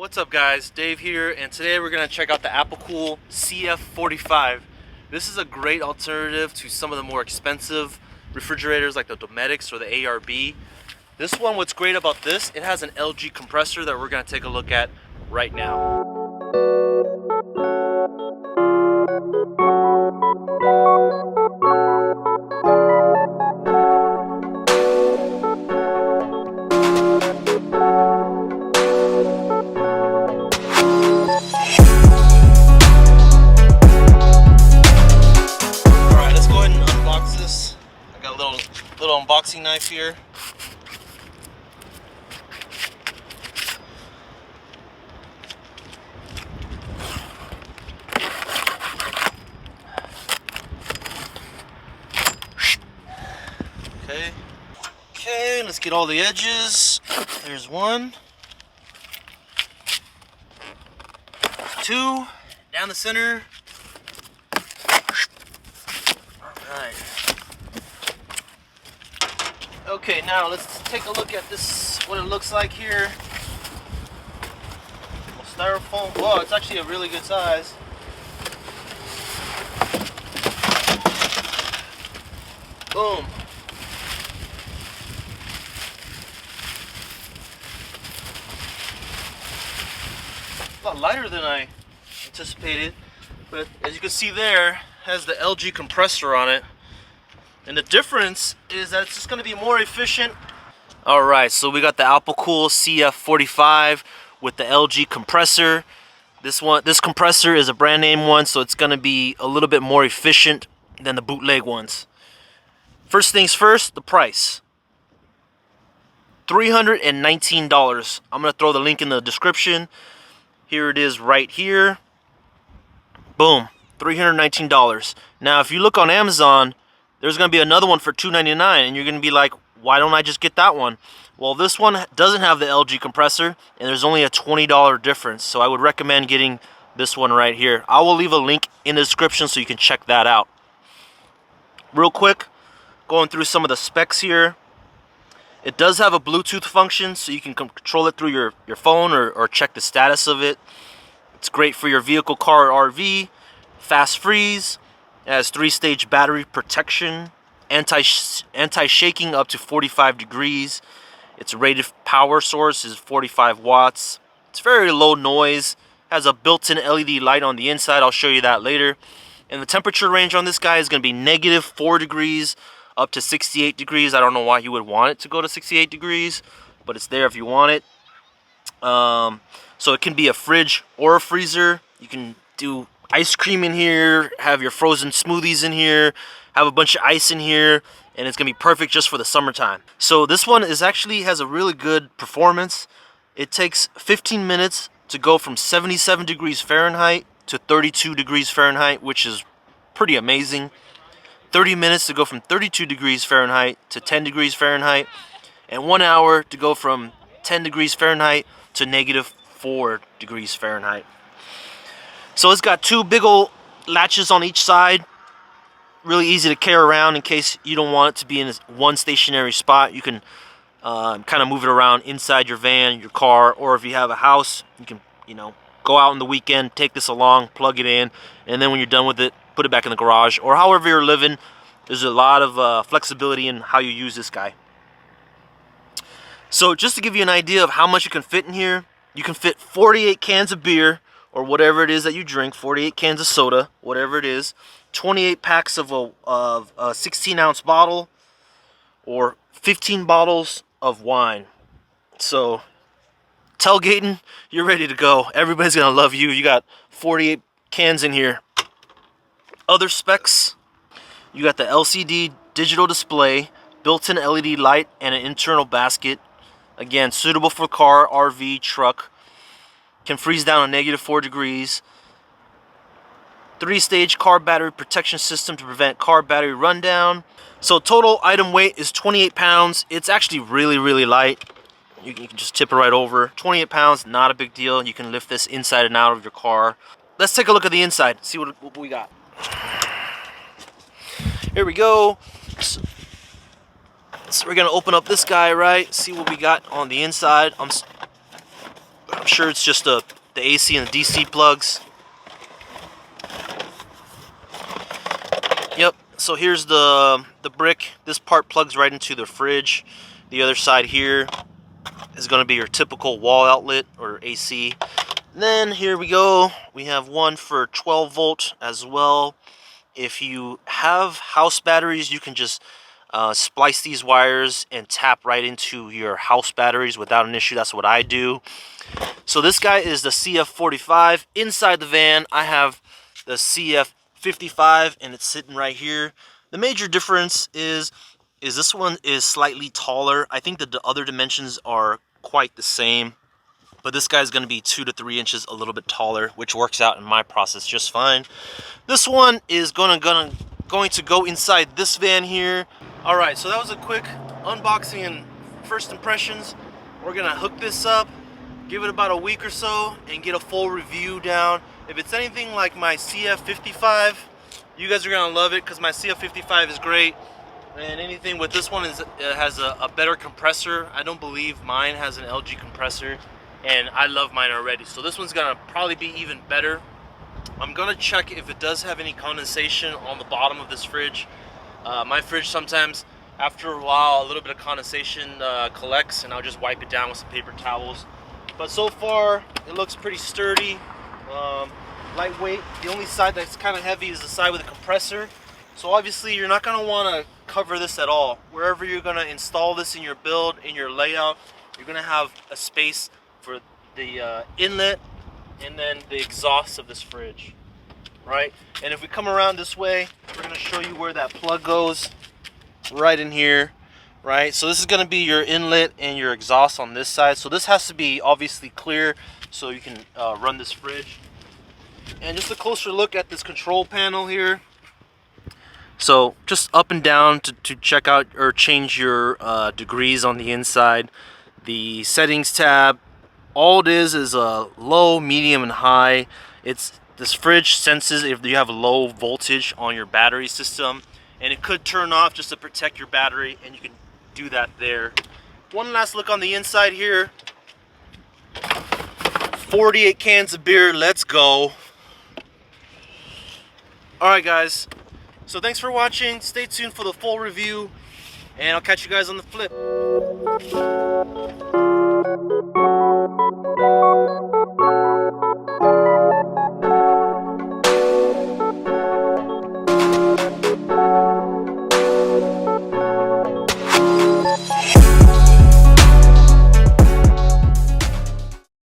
What's up guys, Dave here, and today we're going to check out the Alpicool CF45. This is a great alternative to some of the more expensive refrigerators like the Dometics or the ARB. This one, what's great about this, it has an LG compressor that we're going to take a look at right now. Little unboxing knife here. Okay, let's get all the edges. There's one, two, down the center. Alright. Okay, now let's take a look at this, what it looks like here. Styrofoam. Whoa, it's actually a really good size. Boom. A lot lighter than I anticipated, but as you can see there, has the LG compressor on it. And the difference is that it's just going to be more efficient. Alright, so we got the Alpicool CF45 with the LG compressor. This compressor is a brand name one, so it's going to be a little bit more efficient than the bootleg ones. First things first, the price. $319. I'm going to throw the link in the description. Here it is right here. Boom, $319. Now if you look on Amazon, there's going to be another one for $299, and you're going to be like, why don't I just get that one? Well, this one doesn't have the LG compressor, and there's only a $20 difference, so I would recommend getting this one right here. I will leave a link in the description so you can check that out. Real quick, going through some of the specs here. It does have a Bluetooth function, so you can control it through your phone or check the status of it. It's great for your vehicle, car, or RV. Fast freeze. It has 3-stage battery protection, anti-shaking up to 45 degrees. Its rated power source is 45 watts. It's very low noise. Has a built-in LED light on the inside. I'll show you that later. And the temperature range on this guy is going to be -4 degrees up to 68 degrees. I don't know why you would want it to go to 68 degrees, but it's there if you want it. So it can be a fridge or a freezer. You can do ice cream in here, have your frozen smoothies in here, have a bunch of ice in here, and it's gonna be perfect just for the summertime. So this one has a really good performance. It takes 15 minutes to go from 77 degrees Fahrenheit to 32 degrees Fahrenheit, which is pretty amazing. 30 minutes to go from 32 degrees Fahrenheit to 10 degrees Fahrenheit, and 1 hour to go from 10 degrees Fahrenheit to -4 degrees Fahrenheit. So it's got two big old latches on each side. Really easy to carry around in case you don't want it to be in one stationary spot. You can kind of move it around inside your van, your car, or if you have a house, you can, go out on the weekend, take this along, plug it in, and then when you're done with it, put it back in the garage, or however you're living. There's a lot of flexibility in how you use this guy. So just to give you an idea of how much you can fit in here, you can fit 48 cans of beer, or whatever it is that you drink, 48 cans of soda, whatever it is, 28 packs of a 16-ounce bottle, or 15 bottles of wine. So, tailgating, you're ready to go. Everybody's going to love you. You got 48 cans in here. Other specs, you got the LCD digital display, built-in LED light, and an internal basket. Again, suitable for car, RV, truck. Can freeze down to -4 degrees. 3-stage car battery protection system to prevent car battery rundown. So total item weight is 28 pounds. It's actually really, really light. You can just tip it right over. 28 pounds, not a big deal. You can lift this inside and out of your car. Let's take a look at the inside, see what we got. Here we go. So we're gonna open up this guy, right? See what we got on the inside. I'm sure it's just the AC and the DC plugs. Yep, so here's the brick. This part plugs right into the fridge. The other side here is going to be your typical wall outlet or AC. And then here we go. We have one for 12 volt as well. If you have house batteries, you can just splice these wires and tap right into your house batteries without an issue. That's what I do. So this guy is the CF45. Inside the van, I have the CF55, and it's sitting right here. The major difference is this one is slightly taller. I think that the other dimensions are quite the same, but this guy's going to be 2 to 3 inches a little bit taller, which works out in my process just fine. This one is going to go inside this van here. All right, so that was a quick unboxing and first impressions. We're going to hook this up, give it about a week or so, and get a full review down. If it's anything like my CF55, you guys are going to love it because my CF55 is great. And anything with this one has a better compressor. I don't believe mine has an LG compressor, and I love mine already. So this one's going to probably be even better. I'm going to check if it does have any condensation on the bottom of this fridge. My fridge sometimes, after a while, a little bit of condensation collects, and I'll just wipe it down with some paper towels. But so far, it looks pretty sturdy, lightweight. The only side that's kind of heavy is the side with the compressor. So obviously, you're not going to want to cover this at all. Wherever you're going to install this in your build, in your layout, you're going to have a space for the inlet and then the exhaust of this fridge, right? And if we come around this way, we're going to show you where that plug goes, right in here. Right, so this is going to be your inlet and your exhaust on this side. So this has to be obviously clear so you can run this fridge. And just a closer look at this control panel here. So just up and down to check out or change your degrees on the inside. The settings tab, all it is a low, medium, and high. This fridge senses if you have low voltage on your battery system, and it could turn off just to protect your battery, and you can do that there. One last look on the inside here. 48 cans of beer, let's go. Alright guys, so thanks for watching. Stay tuned for the full review, and I'll catch you guys on the flip.